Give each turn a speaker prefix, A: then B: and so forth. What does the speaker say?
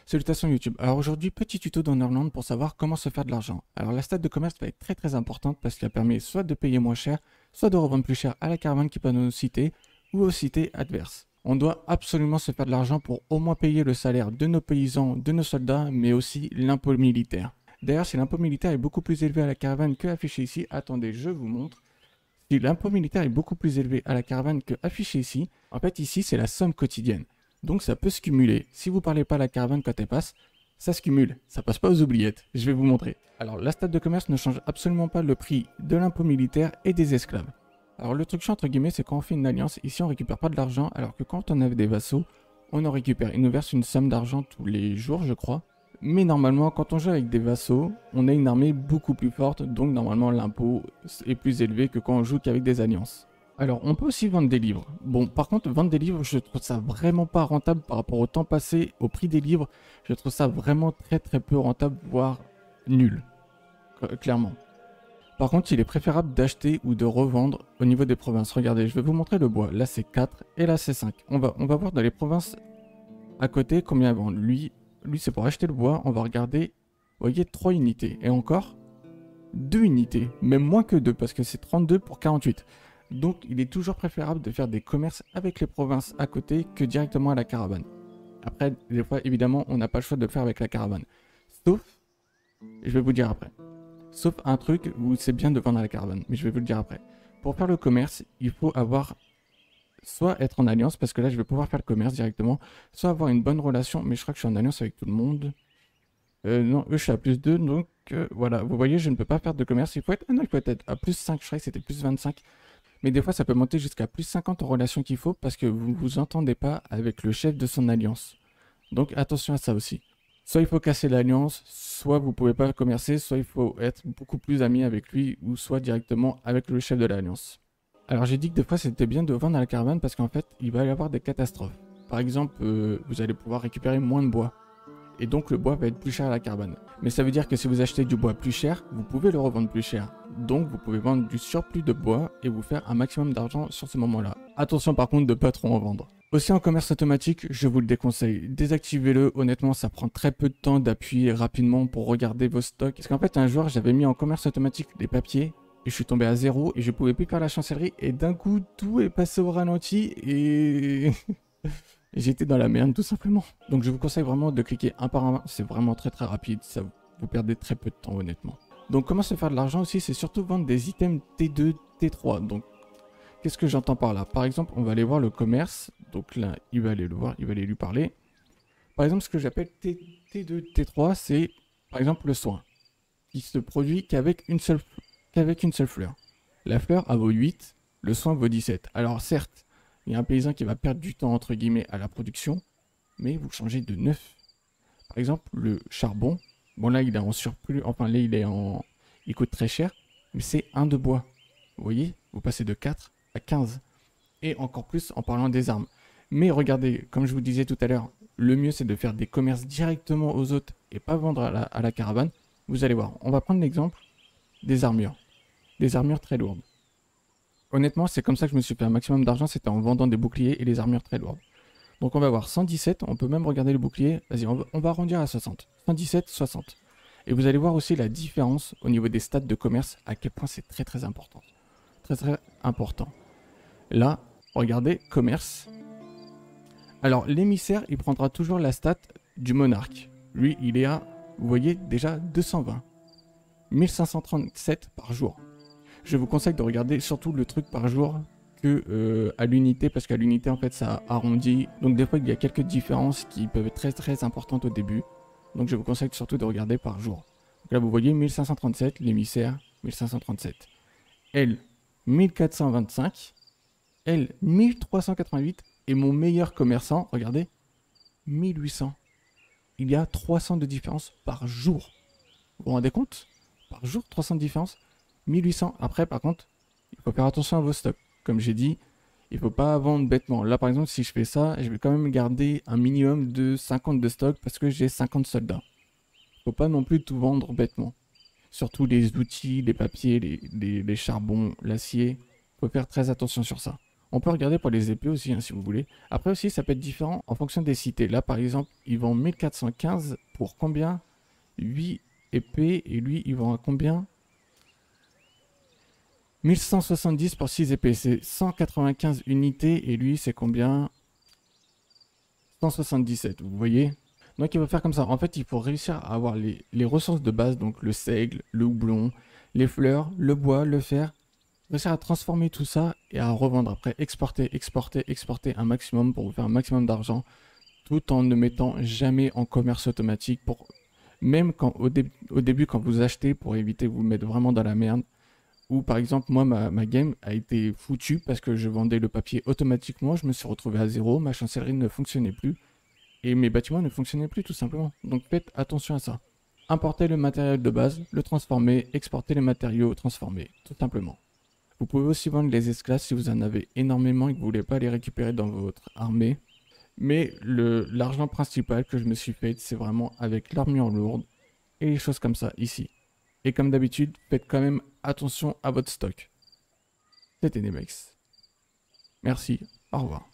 A: Salutations YouTube. Alors aujourd'hui, petit tuto d'Underland pour savoir comment se faire de l'argent. Alors la stat de commerce va être très importante parce qu'elle permet soit de payer moins cher, soit de revendre plus cher à la caravane qui peut nous citer ou aux cités adverses. On doit absolument se faire de l'argent pour au moins payer le salaire de nos paysans, de nos soldats, mais aussi l'impôt militaire. D'ailleurs, si l'impôt militaire est beaucoup plus élevé à la caravane que affiché ici, attendez, je vous montre. Si l'impôt militaire est beaucoup plus élevé à la caravane que affiché ici, en fait ici c'est la somme quotidienne. Donc ça peut se cumuler. Si vous ne parlez pas à la caravane quand elle passe, ça se cumule. Ça passe pas aux oubliettes. Je vais vous montrer. Alors la stat de commerce ne change absolument pas le prix de l'impôt militaire et des esclaves. Alors le truc chiant entre guillemets, c'est quand on fait une alliance, ici on récupère pas de l'argent, alors que quand on avait des vassaux, on en récupère. Ils nous versent une somme d'argent tous les jours, je crois. Mais normalement, quand on joue avec des vassaux, on a une armée beaucoup plus forte, donc normalement l'impôt est plus élevé que quand on joue qu'avec des alliances. Alors, on peut aussi vendre des livres. Bon, par contre, vendre des livres, je trouve ça vraiment pas rentable par rapport au temps passé, au prix des livres. Je trouve ça vraiment très peu rentable, voire nul, clairement. Par contre, il est préférable d'acheter ou de revendre au niveau des provinces. Regardez, je vais vous montrer le bois. Là, c'est 4 et là, c'est 5. On va voir dans les provinces à côté combien ils vendent. Lui c'est pour acheter le bois. On va regarder, vous voyez, 3 unités. Et encore, 2 unités. Même moins que 2, parce que c'est 32 pour 48. Donc, il est toujours préférable de faire des commerces avec les provinces à côté que directement à la caravane. Après, des fois, évidemment, on n'a pas le choix de le faire avec la caravane. Sauf, je vais vous dire après. Sauf un truc où c'est bien de vendre à la caravane, mais je vais vous le dire après. Pour faire le commerce, il faut avoir soit être en alliance, parce que là, je vais pouvoir faire le commerce directement, soit avoir une bonne relation, mais je crois que je suis en alliance avec tout le monde. Non, eux, je suis à plus 2, donc voilà. Vous voyez, je ne peux pas faire de commerce. Il faut être, ah non, il faut être à plus 5, je crois que c'était plus 25. Mais des fois, ça peut monter jusqu'à plus 50 en relation qu'il faut parce que vous ne vous entendez pas avec le chef de son alliance. Donc attention à ça aussi. Soit il faut casser l'alliance, soit vous ne pouvez pas commercer, soit il faut être beaucoup plus ami avec lui, ou soit directement avec le chef de l'alliance. Alors j'ai dit que des fois c'était bien de vendre à la caravane parce qu'en fait, il va y avoir des catastrophes. Par exemple, vous allez pouvoir récupérer moins de bois. Et donc le bois va être plus cher à la caravane. Mais ça veut dire que si vous achetez du bois plus cher, vous pouvez le revendre plus cher. Donc vous pouvez vendre du surplus de bois et vous faire un maximum d'argent sur ce moment-là. Attention par contre de ne pas trop en vendre. Aussi en commerce automatique, je vous le déconseille. Désactivez-le, honnêtement ça prend très peu de temps d'appuyer rapidement pour regarder vos stocks. Parce qu'en fait un jour j'avais mis en commerce automatique les papiers et je suis tombé à 0 et je pouvais plus faire la chancellerie et d'un coup tout est passé au ralenti et... J'étais dans la merde tout simplement. Donc je vous conseille vraiment de cliquer un par un, c'est vraiment très rapide, ça vous perdez très peu de temps honnêtement. Donc comment se faire de l'argent aussi, c'est surtout vendre des items T2, T3. Donc qu'est-ce que j'entends par là? Par exemple, on va aller voir le commerce, donc là il va aller le voir, il va aller lui parler. Par exemple, ce que j'appelle T2, T3, c'est par exemple le soin, qui se produit qu'avec une seule fleur. La fleur elle vaut 8, le soin vaut 17. Alors certes, il y a un paysan qui va perdre du temps entre guillemets à la production, mais vous changez de neuf. Par exemple, le charbon, bon là il est en surplus, enfin là il coûte très cher, mais c'est un de bois. Vous voyez, vous passez de 4 à 15. Et encore plus en parlant des armes. Mais regardez, comme je vous disais tout à l'heure, le mieux c'est de faire des commerces directement aux autres et pas vendre à la caravane. Vous allez voir, on va prendre l'exemple des armures. Des armures très lourdes. Honnêtement, c'est comme ça que je me suis fait un maximum d'argent, c'était en vendant des boucliers et les armures très lourdes. Donc on va voir 117, on peut même regarder le bouclier, vas-y, on va arrondir à 60. 117, 60. Et vous allez voir aussi la différence au niveau des stats de commerce, à quel point c'est très important. Très important. Là, regardez, commerce. Alors l'émissaire, il prendra toujours la stat du monarque. Lui, il est à, vous voyez, déjà 220. 1537 par jour. Je vous conseille de regarder surtout le truc par jour que à l'unité, parce qu'à l'unité en fait ça arrondit. Donc des fois il y a quelques différences qui peuvent être très importantes au début. Donc je vous conseille surtout de regarder par jour. Donc là vous voyez 1537, l'émissaire 1537. Elle 1425. Elle 1388. Et mon meilleur commerçant, regardez, 1800. Il y a 300 de différence par jour. Vous vous rendez compte? Par jour 300 de différence. 1800. Après, par contre, il faut faire attention à vos stocks. Comme j'ai dit, il ne faut pas vendre bêtement. Là, par exemple, si je fais ça, je vais quand même garder un minimum de 50 de stock parce que j'ai 50 soldats. Il ne faut pas non plus tout vendre bêtement. Surtout les outils, les papiers, les charbons, l'acier. Il faut faire très attention sur ça. On peut regarder pour les épées aussi, hein, si vous voulez. Après aussi, ça peut être différent en fonction des cités. Là, par exemple, ils vendent 1415 pour combien? 8 épées. Et lui, il vend à combien? 1170 pour 6 épées. C'est 195 unités. Et lui, c'est combien? 177, vous voyez? Donc il va faire comme ça. En fait, il faut réussir à avoir les ressources de base, donc le seigle, le houblon, les fleurs, le bois, le fer. Réussir à transformer tout ça et à revendre après, exporter, exporter, exporter un maximum pour vous faire un maximum d'argent, tout en ne mettant jamais en commerce automatique, pour même quand au début quand vous achetez, pour éviter de vous mettre vraiment dans la merde. Ou par exemple, moi, ma game a été foutue parce que je vendais le papier automatiquement, je me suis retrouvé à zéro, ma chancellerie ne fonctionnait plus et mes bâtiments ne fonctionnaient plus tout simplement. Donc faites attention à ça. Importer le matériel de base, le transformer, exporter les matériaux transformés, tout simplement. Vous pouvez aussi vendre les esclaves si vous en avez énormément et que vous ne voulez pas les récupérer dans votre armée. Mais l'argent principal que je me suis fait, c'est vraiment avec l'armure lourde et les choses comme ça ici. Et comme d'habitude, faites quand même attention à votre stock. C'était Nemex. Merci, au revoir.